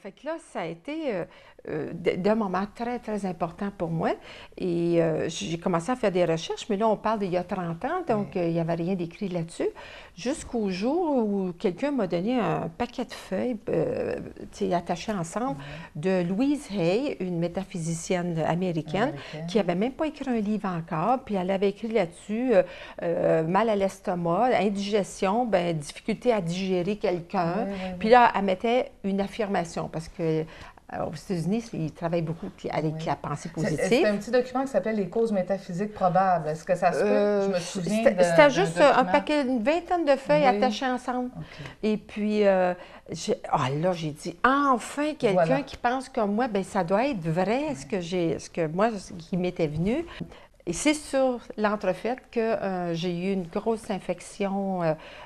Fait que là, ça a été d'un moment très, très important pour moi. Et j'ai commencé à faire des recherches, mais là, on parle d'il y a 30 ans, donc il n'y avait rien d'écrit là-dessus. Jusqu'au jour où quelqu'un m'a donné un paquet de feuilles attachées ensemble de Louise Hay, une métaphysicienne américaine, qui n'avait même pas écrit un livre encore, puis elle avait écrit là-dessus mal à l'estomac, indigestion, ben, difficulté à digérer quelqu'un. Puis là, elle mettait une affirmation parce que aux États-Unis, ils travaillent beaucoup avec la pensée positive. C'est un petit document qui s'appelait Les causes métaphysiques probables. Est-ce que ça se peut? Je me souviens C'était juste un paquet, une vingtaine de feuilles attachées ensemble. Okay. Et puis, là, j'ai dit, enfin, quelqu'un qui pense comme moi, bien, ça doit être vrai, ce que moi, qui m'était venu. Et c'est sur l'entrefaite que j'ai eu une grosse infection,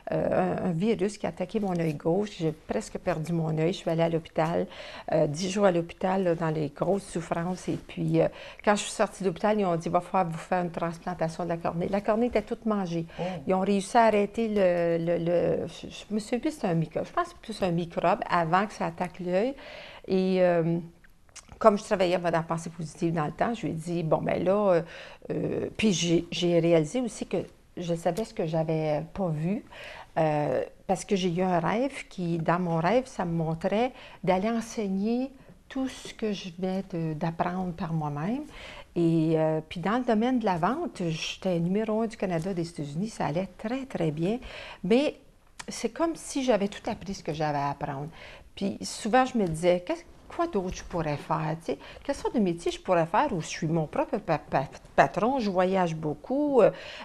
un virus qui a attaqué mon œil gauche. J'ai presque perdu mon œil. Je suis allée à l'hôpital, 10 jours à l'hôpital dans les grosses souffrances. Et puis, quand je suis sortie de l'hôpital, ils ont dit, il va falloir vous faire une transplantation de la cornée. La cornée était toute mangée. Ils ont réussi à arrêter je me souviens plus, c'est un microbe. Je pense que c'est plus un microbe avant que ça attaque l'œil. Et comme je travaillais dans la pensée positive dans le temps, je lui ai dit, bon, ben là, puis j'ai réalisé aussi que je savais ce que j'avais pas vu, parce que j'ai eu un rêve qui, dans mon rêve, ça me montrait d'aller enseigner tout ce que je venais d'apprendre par moi-même. Et puis dans le domaine de la vente, j'étais numéro 1 du Canada, des États-Unis, ça allait très, très bien, mais c'est comme si j'avais tout appris ce que j'avais à apprendre. Puis souvent, je me disais, quoi d'autre je pourrais faire? Tu sais? Quelle sorte de métier je pourrais faire où je suis mon propre patron, je voyage beaucoup,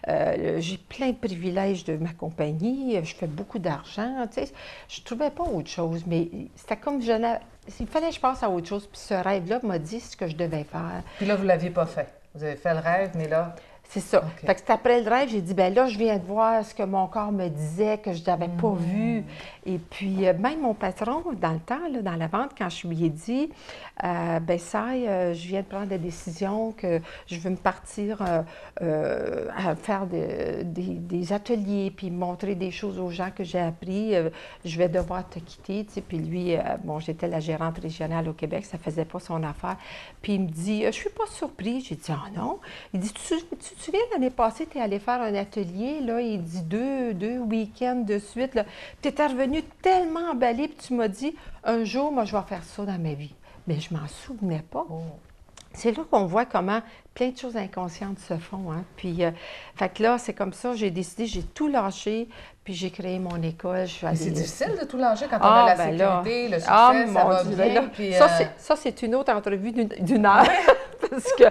j'ai plein de privilèges de ma compagnie, je fais beaucoup d'argent. Tu sais? Je ne trouvais pas autre chose, mais c'était comme il fallait que je passe à autre chose. Puis ce rêve-là m'a dit ce que je devais faire. Puis là, vous ne l'aviez pas fait. Vous avez fait le rêve, mais là... C'est ça. Fait que c'est après le rêve, j'ai dit, ben là, je viens de voir ce que mon corps me disait, que je n'avais pas vu. Et puis, même mon patron, dans le temps, là, dans la vente, quand je lui ai dit, ben ça, je viens de prendre la décision que je veux me partir à faire des ateliers, puis montrer des choses aux gens que j'ai appris. Je vais devoir te quitter, tu sais. Puis lui, bon, j'étais la gérante régionale au Québec, ça faisait pas son affaire. Puis il me dit, je suis pas surpris. J'ai dit, ah non. Il dit, tu te souviens, l'année passée, tu es allé faire un atelier, là, il dit deux week-ends de suite, là. Tu étais revenu tellement emballé, puis tu m'as dit, un jour, moi, je vais faire ça dans ma vie. Mais je m'en souvenais pas. C'est là qu'on voit comment plein de choses inconscientes se font. Hein? Puis, fait que là, c'est comme ça, j'ai décidé, j'ai tout lâché, puis j'ai créé mon école. Mais c'est difficile de tout lâcher quand on a la sécurité, le succès, ça va bien. Là, puis, ça, c'est une autre entrevue d'une heure. Parce que,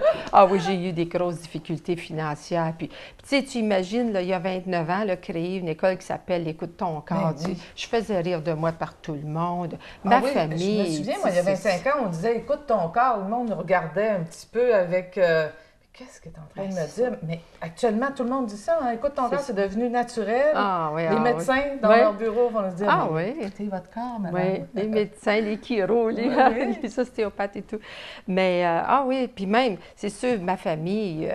oui, j'ai eu des grosses difficultés financières. Puis tu sais, tu imagines, là, il y a 29 ans, là, créer une école qui s'appelle Écoute ton corps. Je faisais rire de moi par tout le monde. Ma famille. Je me souviens, moi, il y a 25 ans, on disait Écoute ton corps. Le monde nous regardait un petit peu avec. Qu'est-ce que tu es en train de me dire? Mais actuellement, tout le monde dit ça. Hein? Écoute ton corps, c'est devenu naturel. Les médecins, dans leur bureau, vont nous dire écoutez votre corps, madame. Oui, les médecins, les chiro, les ostéopathes et tout. Mais, puis même, c'est sûr, ma famille,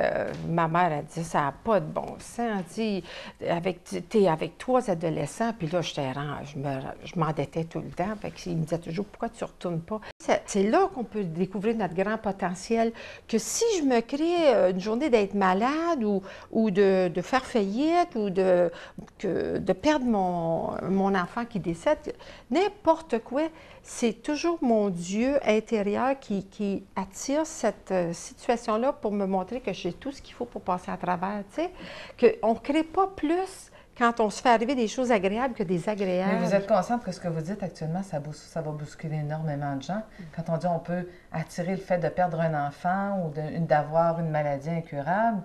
ma mère, elle dit ça n'a pas de bon sens. Tu es avec 3 adolescents, puis là, je m'endettais tout le temps. Fait qu'ils me disaient toujours pourquoi tu ne retournes pas. C'est là qu'on peut découvrir notre grand potentiel, que si je me crée une journée d'être malade ou de faire faillite ou de perdre mon enfant qui décède, n'importe quoi, c'est toujours mon Dieu intérieur qui attire cette situation-là pour me montrer que j'ai tout ce qu'il faut pour passer à travers, tu sais, qu'on ne crée pas plus quand on se fait arriver des choses agréables que désagréables. Mais vous êtes consciente que ce que vous dites actuellement, ça va bousculer énormément de gens. Quand on dit on peut attirer le fait de perdre un enfant ou d'avoir une maladie incurable,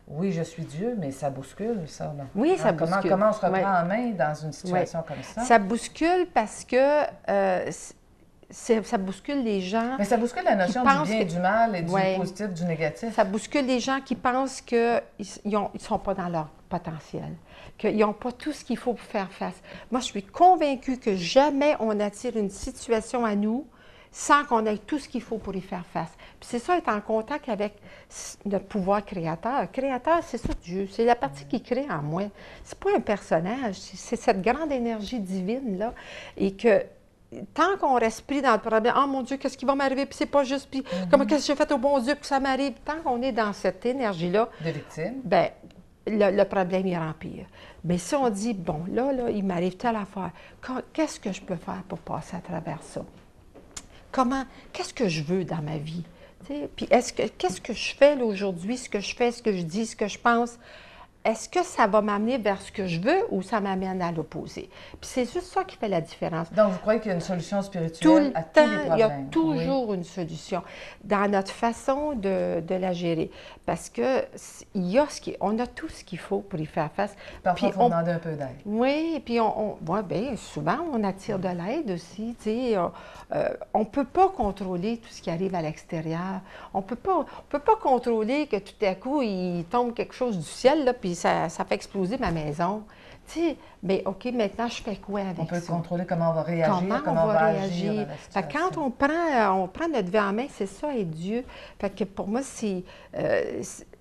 oui, je suis Dieu, mais ça bouscule, ça. Là. Oui, ça bouscule. Comment on se reprend en main dans une situation comme ça? Ça bouscule parce que ça bouscule les gens. Mais ça bouscule la notion du bien et du mal et du positif, du négatif. Ça bouscule les gens qui pensent qu'ils ne sont pas dans leur potentiel, qu'ils n'ont pas tout ce qu'il faut pour faire face. Moi, je suis convaincue que jamais on attire une situation à nous sans qu'on ait tout ce qu'il faut pour y faire face. Puis c'est ça, être en contact avec notre pouvoir créateur. Créateur, c'est ça Dieu, c'est la partie qui crée en moi. C'est pas un personnage, c'est cette grande énergie divine-là. Et que tant qu'on reste pris dans le problème, « Oh mon Dieu, qu'est-ce qui va m'arriver? Puis c'est pas juste, puis comment qu'est-ce que j'ai fait au bon Dieu pour que ça m'arrive? » Tant qu'on est dans cette énergie-là, de victime, bien, le problème, il empire. Mais si on dit, bon, là, il m'arrive telle affaire, qu'est-ce que je peux faire pour passer à travers ça? Qu'est-ce que je veux dans ma vie? T'sais, puis qu'est-ce que je fais là aujourd'hui, ce que je fais, ce que je dis, ce que je pense? Est-ce que ça va m'amener vers ce que je veux ou ça m'amène à l'opposé? Puis c'est juste ça qui fait la différence. Donc, vous croyez qu'il y a une solution spirituelle à tous les problèmes? Il y a toujours une solution dans notre façon de la gérer. Parce que on a tout ce qu'il faut pour y faire face. Parfois, il faut demander un peu d'aide. Oui, et puis bien, souvent, on attire de l'aide aussi. On ne peut pas contrôler tout ce qui arrive à l'extérieur. On peut pas contrôler que tout à coup, il tombe quelque chose du ciel, là, puis ça fait exploser ma maison. Mais OK, maintenant, je fais quoi avec ça? On peut contrôler comment on va réagir, comment on va agir. Fait que quand on prend notre vie en main, c'est ça, et Dieu. Fait que pour moi,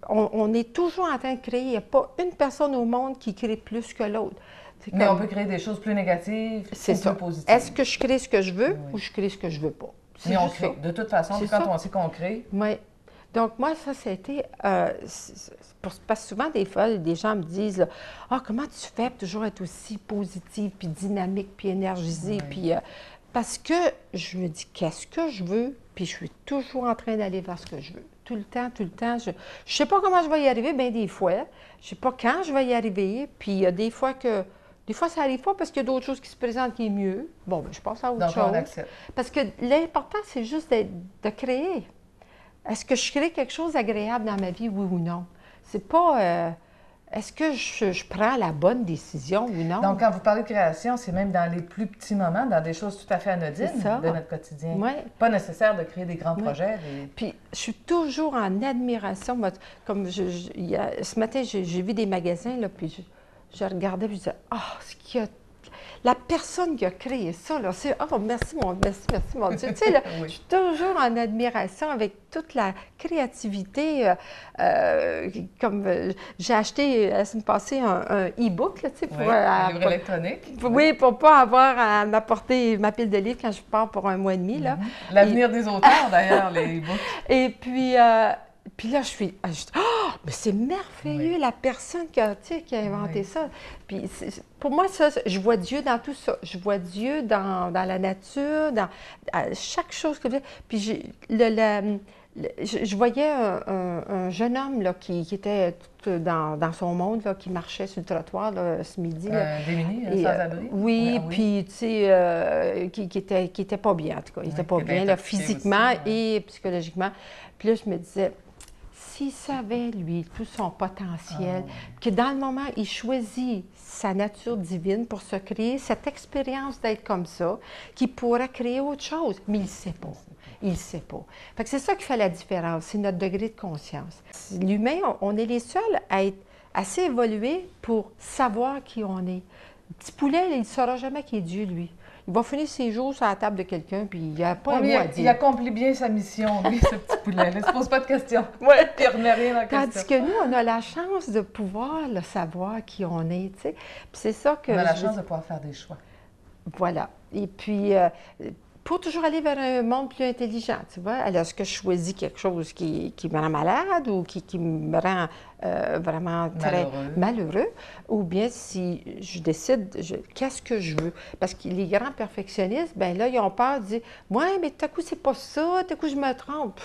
on est toujours en train de créer. Il n'y a pas une personne au monde qui crée plus que l'autre. Mais on peut créer des choses plus négatives ou plus positives. Est-ce que je crée ce que je veux ou je crée ce que je veux pas? Mais on crée. De toute façon, quand on sait qu'on crée... Oui. Donc, moi, ça, c'était... parce que souvent, des fois, des gens me disent « Ah, comment tu fais pour toujours être aussi positive, puis dynamique, puis énergisée? Oui. » Puis parce que je me dis « Qu'est-ce que je veux? » Puis je suis toujours en train d'aller vers ce que je veux. Tout le temps. Je ne sais pas comment je vais y arriver, bien des fois. Je ne sais pas quand je vais y arriver. Puis il y a des fois que... Des fois, ça n'arrive pas parce qu'il y a d'autres choses qui se présentent qui est mieux. Bon, bien, je passe à autre chose. Donc, on accepte. Parce que l'important, c'est juste de créer. Est-ce que je crée quelque chose d'agréable dans ma vie, oui ou non? C'est pas... est-ce que je prends la bonne décision ou non? Donc, quand vous parlez de création, c'est même dans les plus petits moments, dans des choses tout à fait anodines de notre quotidien. Oui. Pas nécessaire de créer des grands projets. Puis, je suis toujours en admiration. Comme ce matin, j'ai vu des magasins, là, puis je regardais, puis je disais, « Ah, ce qu'il y a... » La personne qui a créé ça, là, c'est « Oh, merci mon Dieu. » Tu sais, là, oui. Je suis toujours en admiration avec toute la créativité. Comme j'ai acheté la semaine passée un e-book, là, tu sais, pour... un livre électronique. Oui, pour ne pas avoir à m'apporter ma pile de livres quand je pars pour un mois et demi, là. L'avenir des auteurs, d'ailleurs, les e-books. Et puis... Puis là, je suis oh, mais c'est merveilleux, la personne qui a inventé ça. Puis pour moi, ça, je vois Dieu dans tout ça. Je vois Dieu dans la nature, dans chaque chose que je fais. Puis je voyais un jeune homme là, qui était dans son monde, là, qui marchait sur le trottoir là, ce midi. Démuni, sans abri? Oui, puis tu sais, qui était pas bien, en tout cas. Il n'était pas bien là, physiquement aussi, et psychologiquement. Puis là, je me disais... S'il savait, lui, tout son potentiel, que dans le moment, il choisit sa nature divine pour se créer cette expérience d'être comme ça, qu'il pourrait créer autre chose, mais il ne sait pas. Il ne sait pas. Fait que c'est ça qui fait la différence, c'est notre degré de conscience. L'humain, on est les seuls à être assez évolués pour savoir qui on est. Le petit poulet, il ne saura jamais qui est Dieu, lui. Il va finir ses jours sur la table de quelqu'un, puis il n'y a pas un mot à dire. Il accomplit bien sa mission, lui, ce petit poulet. Il ne se pose pas de questions. Oui. Il ne remet rien en question. Tandis que nous, on a la chance de pouvoir savoir qui on est, tu sais. Puis c'est ça que... On a la chance de pouvoir faire des choix. Voilà. Et puis, pour toujours aller vers un monde plus intelligent, tu vois. Alors, est-ce que je choisis quelque chose qui me rend malade ou qui me rend vraiment très malheureux? Ou bien si je décide, qu'est-ce que je veux? Parce que les grands perfectionnistes, bien là, ils ont peur de dire « Ouais, mais tout à coup, c'est pas ça, tout à coup, je me trompe. »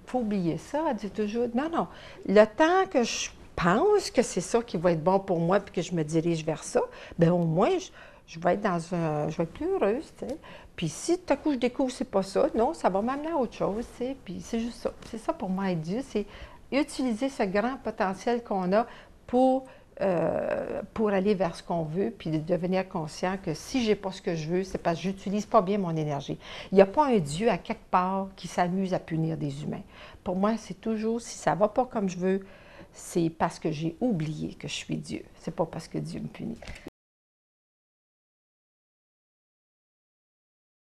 Il faut oublier ça, elle dit toujours « Non, non. Le temps que je pense que c'est ça qui va être bon pour moi puis que je me dirige vers ça, bien au moins, je vais être je vais être plus heureuse, tu sais. Puis si tout à coup je découvre que c'est pas ça, non, ça va m'amener à autre chose, tu sais. Puis c'est juste ça. C'est ça pour moi être Dieu, c'est utiliser ce grand potentiel qu'on a pour aller vers ce qu'on veut, puis de devenir conscient que si j'ai pas ce que je veux, c'est parce que j'utilise pas bien mon énergie. Il n'y a pas un Dieu à quelque part qui s'amuse à punir des humains. Pour moi, c'est toujours, si ça va pas comme je veux, c'est parce que j'ai oublié que je suis Dieu. C'est pas parce que Dieu me punit.